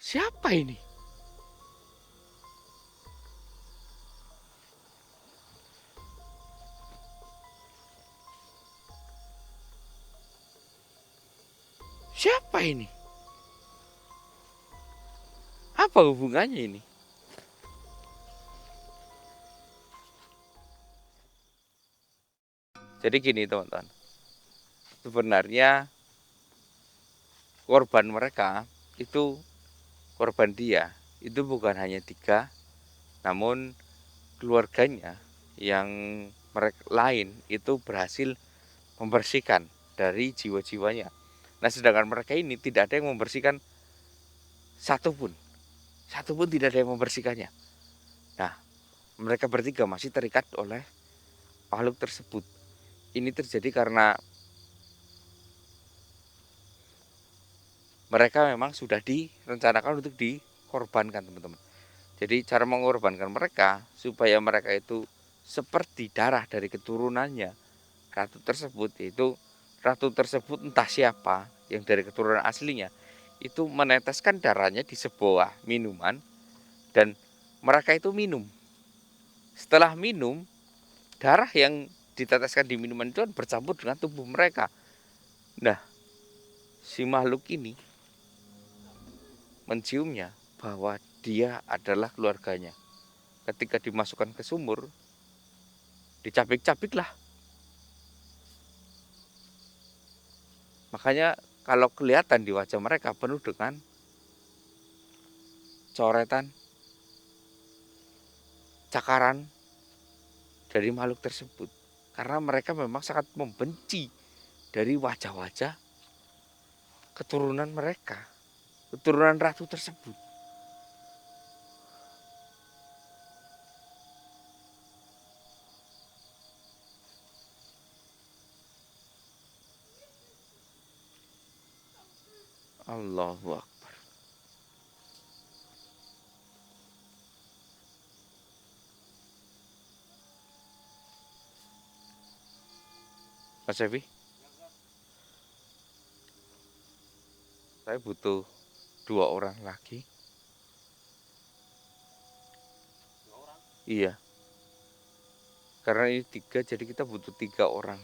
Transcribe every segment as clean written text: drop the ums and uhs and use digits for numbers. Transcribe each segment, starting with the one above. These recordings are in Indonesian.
Siapa ini? Siapa ini? Apa hubungannya ini? Jadi gini teman-teman, sebenarnya korban mereka itu, korban dia itu bukan hanya 3, namun keluarganya yang mereka lain itu berhasil membersihkan dari jiwa-jiwanya. Nah sedangkan mereka ini tidak ada yang membersihkan satupun, satupun tidak ada yang membersihkannya. Nah mereka bertiga masih terikat oleh makhluk tersebut. Ini terjadi karena mereka memang sudah direncanakan untuk dikorbankan teman-teman. Jadi cara mengorbankan mereka supaya mereka itu seperti darah dari keturunannya ratu tersebut, yaitu ratu tersebut entah siapa yang dari keturunan aslinya itu meneteskan darahnya di sebuah minuman dan mereka itu minum. Setelah minum, darah yang diteteskan di minuman itu bercampur dengan tubuh mereka. Nah, si makhluk ini menciumnya bahwa dia adalah keluarganya. Ketika dimasukkan ke sumur, dicabik-cabik lah. Makanya kalau kelihatan di wajah mereka penuh dengan coretan, cakaran dari makhluk tersebut. Karena mereka memang sangat membenci dari wajah-wajah keturunan mereka, keturunan ratu tersebut. Allahu Akbar. Mas Evi, saya butuh 2 orang lagi. Iya, karena ini 3, jadi kita butuh 3 orang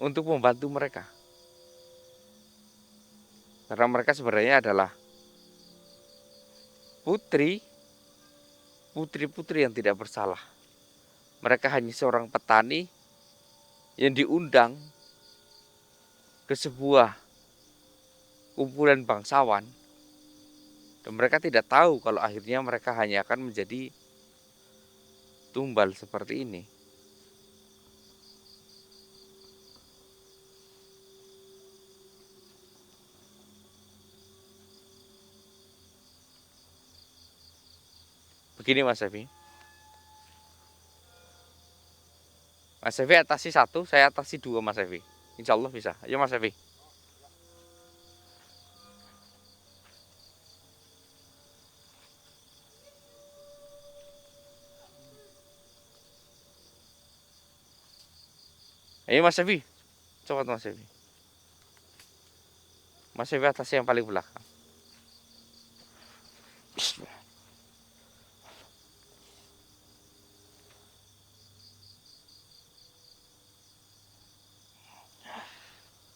untuk membantu mereka. Karena mereka sebenarnya adalah putri, putri-putri yang tidak bersalah. Mereka hanya seorang petani yang diundang ke sebuah kumpulan bangsawan, dan mereka tidak tahu kalau akhirnya mereka hanya akan menjadi tumbal seperti ini. Begini Mas Evi, Mas Evi atasi 1, saya atasi 2 Mas Evi. Insya Allah bisa. Ayo Mas Evi. Ayo Mas Evi. Cepat Mas Evi. Mas Evi atasi yang paling belakang. Bismillah.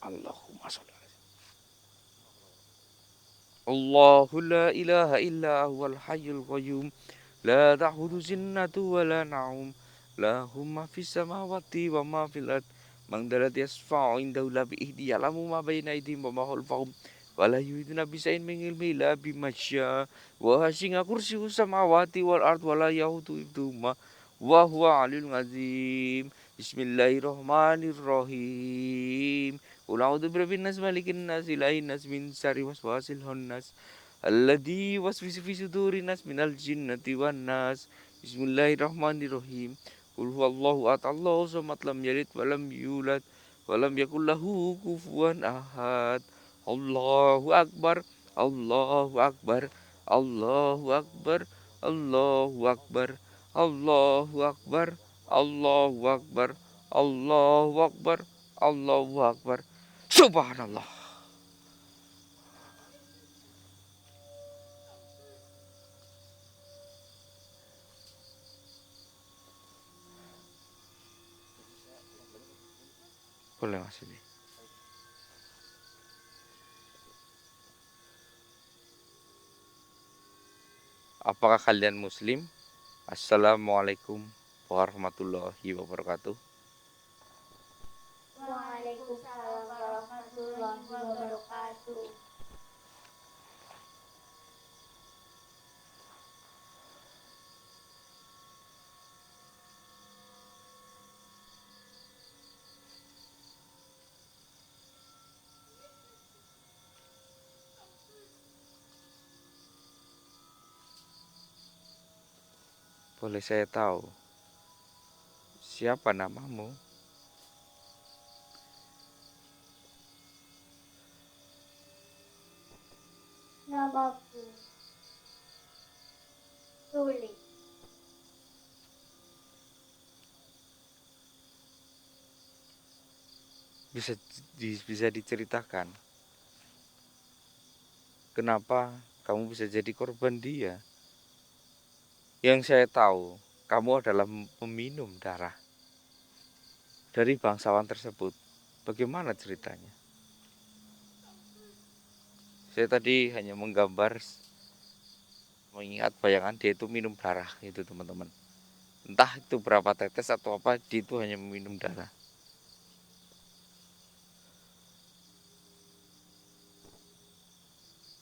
Allahumma sholli Allahu la ilaha illa huwal hayyul qayyum la ta'khudhu sinatu wa la na'um lahu ma fis samawati wa ma fil ard man dzalladzi yasfa'u indahu la bi'ihdi ya'lamu ma baina aydihim wa ma khalfahum wa la yuhituna bi shay'in min ilmihi illa bima syaa wa hasina kursiyyus samawati wal ard wa la yahudu hifdzuhuma wa huwa 'aliyyul 'azim. Bismillahirrahmanirrahim. Qul a'udzu birabbin nas, malikin nas, ilahin nas, min syarri waswasil khannas alladzi waswisu fi sudurin nas minal jinnati wan nas. Bismillahirrahmanirrahim. Qul huwallahu ahad, Allahu samad, lam yalid wa lam yulad wa lam yakul lahu kufuwan ahad. Allahu akbar, Allahu akbar, Allahu akbar, Allahu akbar, Allahu akbar, Allahu akbar, Allahu akbar, Allahu akbar. Subhanallah. Boleh Mas ini. Apakah kalian muslim? Assalamualaikum warahmatullahi wabarakatuh. Waalaikumsalam warahmatullahi wabarakatuh. Boleh saya tahu siapa namamu? Namaku Suli. Bisa diceritakan kenapa kamu bisa jadi korban dia? Yang saya tahu, kamu adalah peminum darah dari bangsawan tersebut. Bagaimana ceritanya? Saya tadi hanya menggambar, mengingat bayangan dia itu minum darah itu teman-teman. Entah itu berapa tetes atau apa, dia itu hanya meminum darah.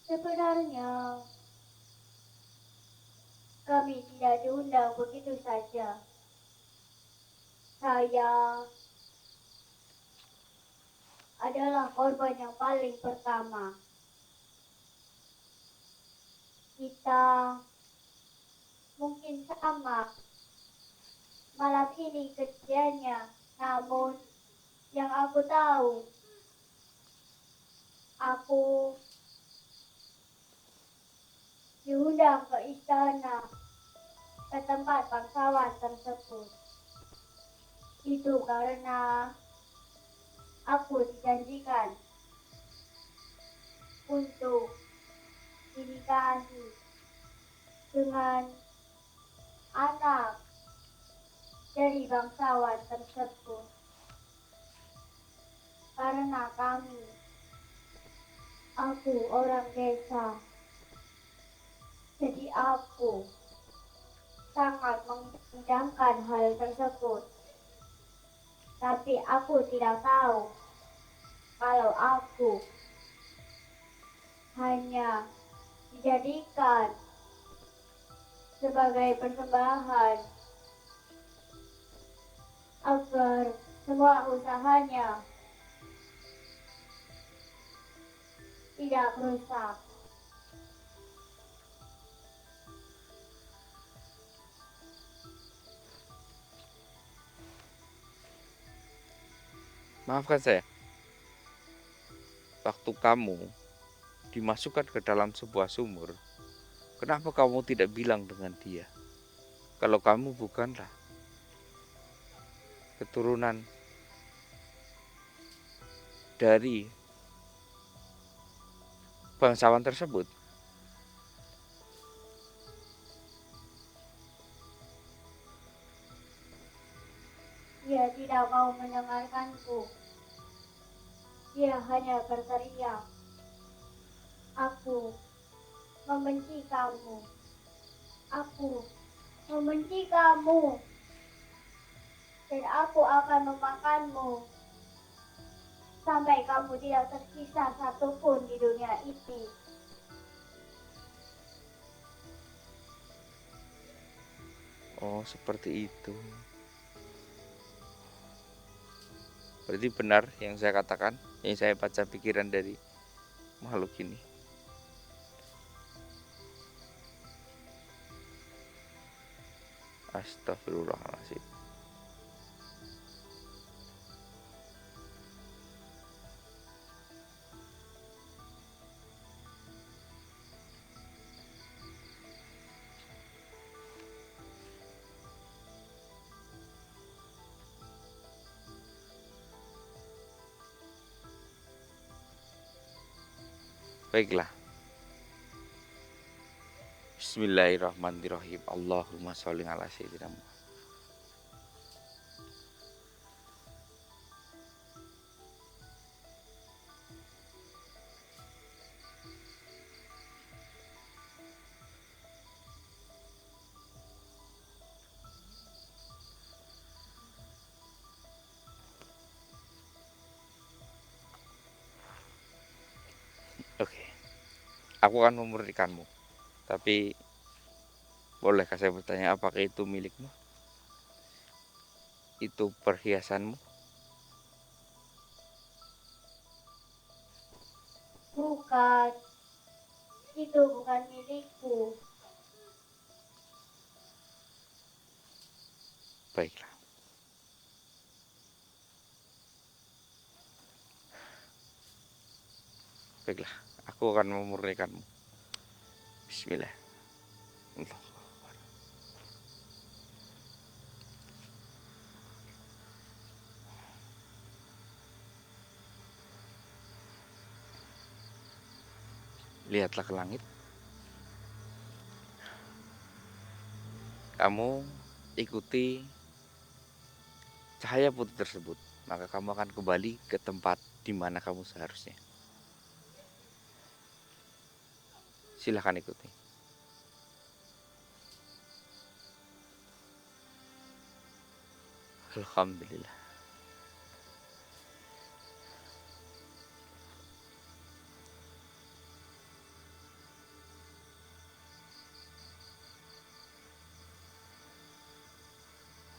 Sebenarnya kami tidak diundang begitu saja. Saya adalah korban yang paling pertama. Kita mungkin sama malam ini kejadiannya, namun yang aku tahu, aku diundang ke istana, ke tempat bangsawan tersebut. Itu karena aku dijanjikan untuk dinikahi dengan anak dari bangsawan tersebut. Karena aku orang desa, jadi aku sangat mengidamkan hal tersebut. Tapi aku tidak tahu kalau aku hanya dijadikan sebagai persembahan agar semua usahanya tidak rusak. Maafkan saya, waktu kamu dimasukkan ke dalam sebuah sumur, kenapa kamu tidak bilang dengan dia kalau kamu bukanlah keturunan dari bangsawan tersebut? Dia tidak mau mendengarkanku. Dia hanya berteriak, "Aku membenci kamu. Aku membenci kamu. Dan aku akan memakanmu sampai kamu tidak tersisa satupun di dunia ini." Oh, seperti itu. Berarti benar yang saya katakan, yang saya baca pikiran dari makhluk ini. Astagfirullahaladzim. Baiklah. Bismillahirrahmanirrahim. Allahumma sholli ala sayyidina Muhammad. Oke, aku akan memurnikanmu. Tapi bolehkah saya bertanya, apakah itu milikmu? Itu perhiasanmu? Bukan, itu bukan milikku. Baiklah. Baiklah, aku akan memurnikanmu. Bismillah. Allah. Lihatlah ke langit. Kamu ikuti cahaya putih tersebut, maka kamu akan kembali ke tempat di mana kamu seharusnya. Silahkan ikuti. Alhamdulillah.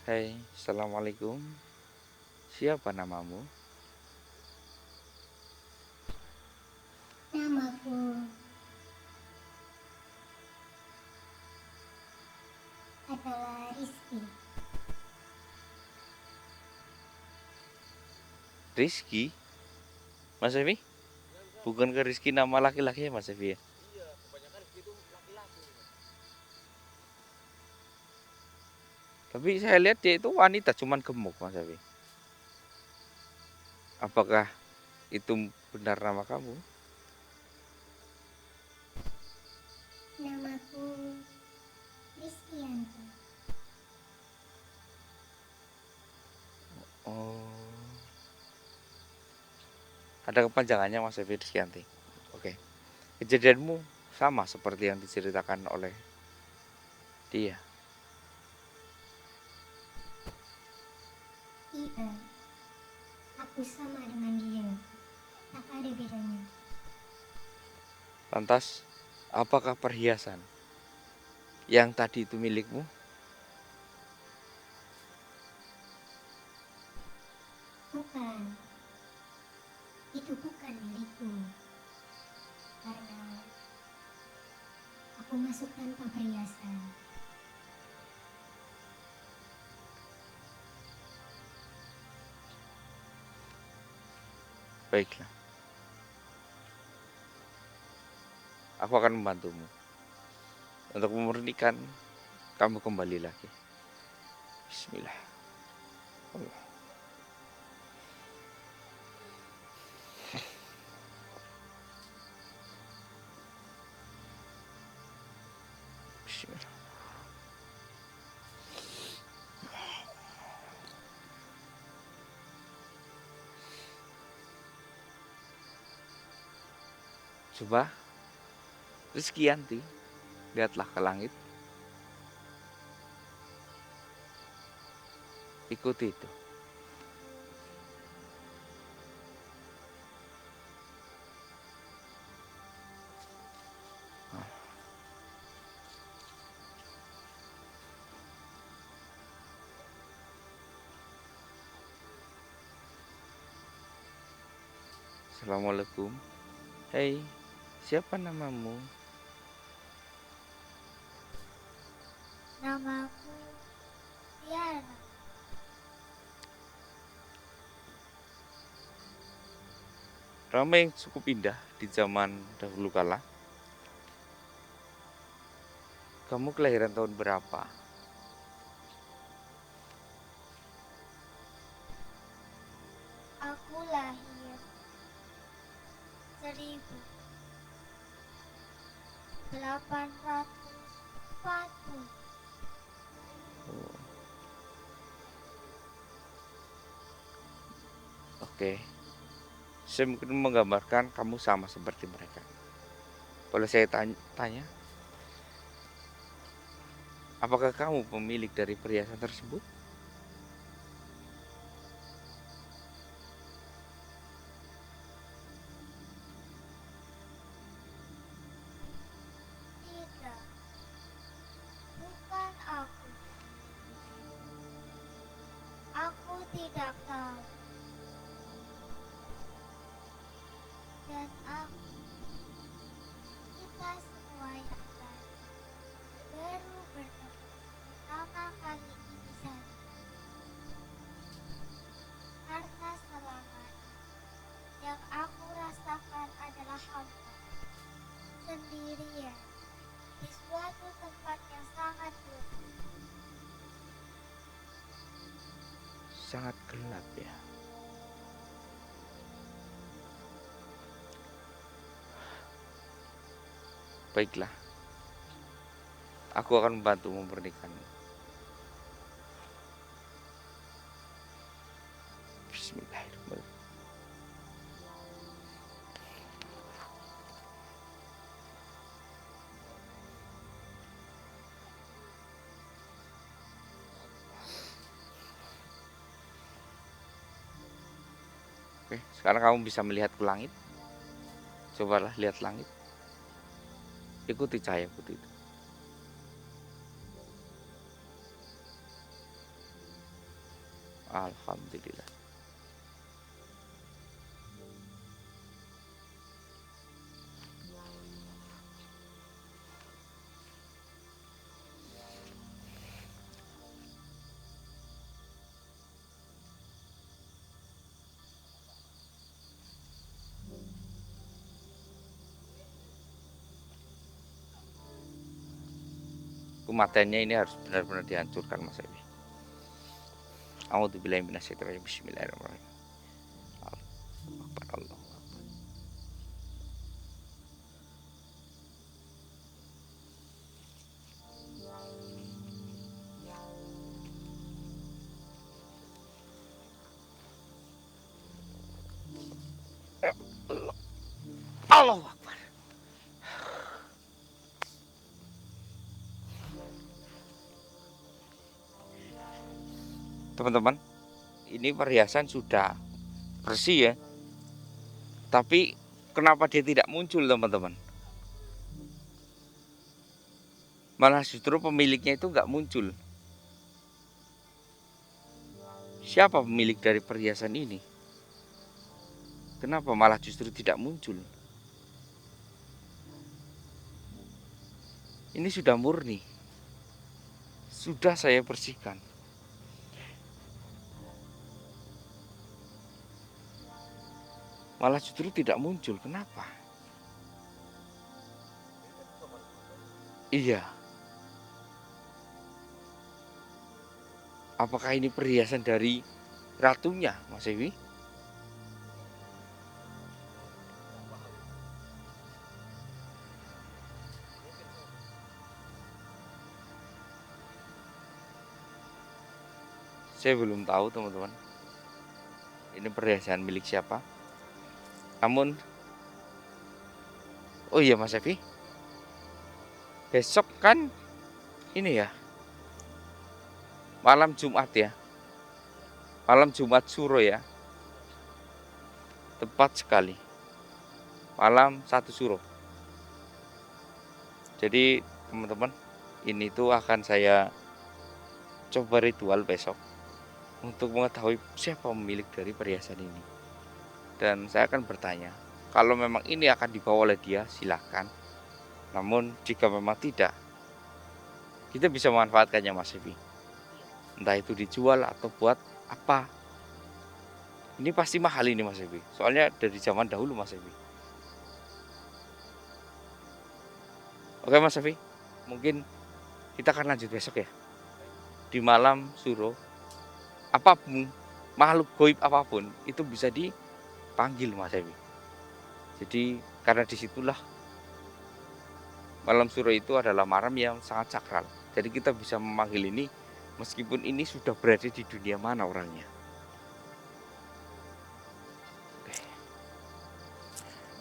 Hai, assalamualaikum. Siapa namamu? Namaku adalah Rizky. Rizky? Mas Evi? Bukankah Rizky nama laki-laki ya Mas Evi ya? Tapi saya lihat dia itu wanita, cuman gemuk Mas Evi. Apakah itu benar nama kamu? Namaku Rizkyanto. Oh, ada kepanjangannya Mas Evi Rizkyanti. Oke. Kejadianmu sama seperti yang diceritakan oleh dia. Iya, aku sama dengan dia. Tak ada bedanya. Lantas, apakah perhiasan yang tadi itu milikmu? Bukan, itu bukan milikku. Karena aku masuk tanpa perhiasan. Baiklah, aku akan membantumu untuk memurnikan kamu kembali lagi. Bismillah. Allah. Bismillah. Coba Rizkyanti, lihatlah ke langit. Ikuti itu. Assalamualaikum. Hei, siapa namamu? Namaku Tiara. Nama yang cukup indah di zaman dahulu kala. Kamu kelahiran tahun berapa? Aku lahir 1000 840. Oh, oke. Saya mungkin menggambarkan kamu sama seperti mereka. Boleh saya tanya, apakah kamu pemilik dari perhiasan tersebut? Tidak, bukan aku. Aku tidak tahu. Dan kita semua yang baru bertemu pertama kali ini saja. Karena selama yang aku rasakan adalah hampa, sendirian, di suatu tempat yang sangat gelap. Sangat gelap ya. Baiklah, aku akan membantu memernikahanmu. Bismillahirrahmanirrahim. Oke, sekarang kamu bisa melihat ke langit. Cobalah lihat langit. Ikuti cahaya putih itu. Alhamdulillah. Kematiannya ini harus benar-benar dihancurkan, Mas Ewi. A'udzubillahi minasyaitonir rajim. Bismillahirrahmanirrahim. Allahu Akbar, Allahu Akbar. Allahu Akbar. Teman-teman, ini perhiasan sudah bersih ya. Tapi kenapa dia tidak muncul, teman-teman? Malah justru pemiliknya itu nggak muncul. Siapa pemilik dari perhiasan ini? Kenapa malah justru tidak muncul? Ini sudah murni. Sudah saya bersihkan. Malah justru tidak muncul. Kenapa? Iya. Apakah ini perhiasan dari ratunya, Mas Ewi? Saya belum tahu, teman-teman. Ini perhiasan milik siapa? Namun, oh iya Mas Evi, besok kan ini ya, malam Jumat ya, malam Jumat Suro ya, tepat sekali, malam 1 Suro. Jadi teman-teman, ini tuh akan saya coba ritual besok untuk mengetahui siapa pemilik dari perhiasan ini. Dan saya akan bertanya, kalau memang ini akan dibawa oleh dia, silahkan. Namun jika memang tidak, kita bisa memanfaatkannya, Mas Evi. Entah itu dijual atau buat apa. Ini pasti mahal ini, Mas Evi. Soalnya dari zaman dahulu, Mas Evi. Oke Mas Evi, mungkin kita akan lanjut besok ya. Di malam Suro, apapun, makhluk goib apapun, itu bisa dipanggil, Mas Evi. Jadi karena disitulah Malam suro itu adalah malam yang sangat sakral. Jadi kita bisa memanggil ini meskipun ini sudah berada di dunia mana orangnya.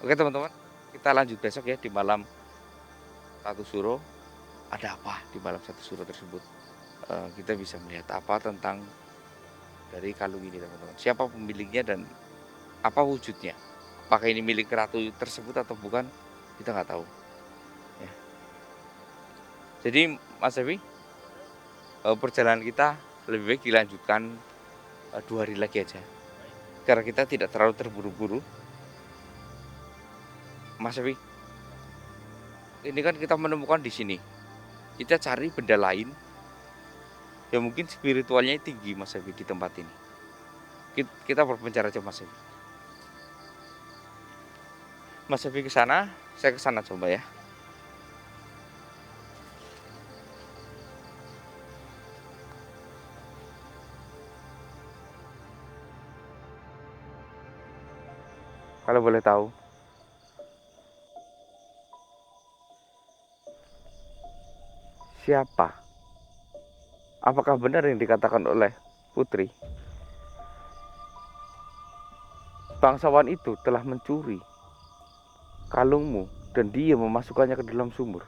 Oke teman-teman, kita lanjut besok ya di malam satu suro. Ada apa di malam satu suro tersebut? Kita bisa melihat apa tentang dari kalung ini teman-teman. Siapa pemiliknya dan apa wujudnya? Apakah ini milik ratu tersebut atau bukan? Kita nggak tahu. Ya. Jadi Mas Evi, perjalanan kita lebih baik dilanjutkan 2 hari lagi aja. Karena kita tidak terlalu terburu-buru. Mas Evi, ini kan kita menemukan di sini. Kita cari benda lain yang mungkin spiritualnya tinggi Mas Evi di tempat ini. Kita berpencar aja Mas Evi. Mas Evi ke sana, saya ke sana coba ya. Kalau boleh tahu, siapa? Apakah benar yang dikatakan oleh Putri? Bangsawan itu telah mencuri kalungmu dan dia memasukkannya ke dalam sumur.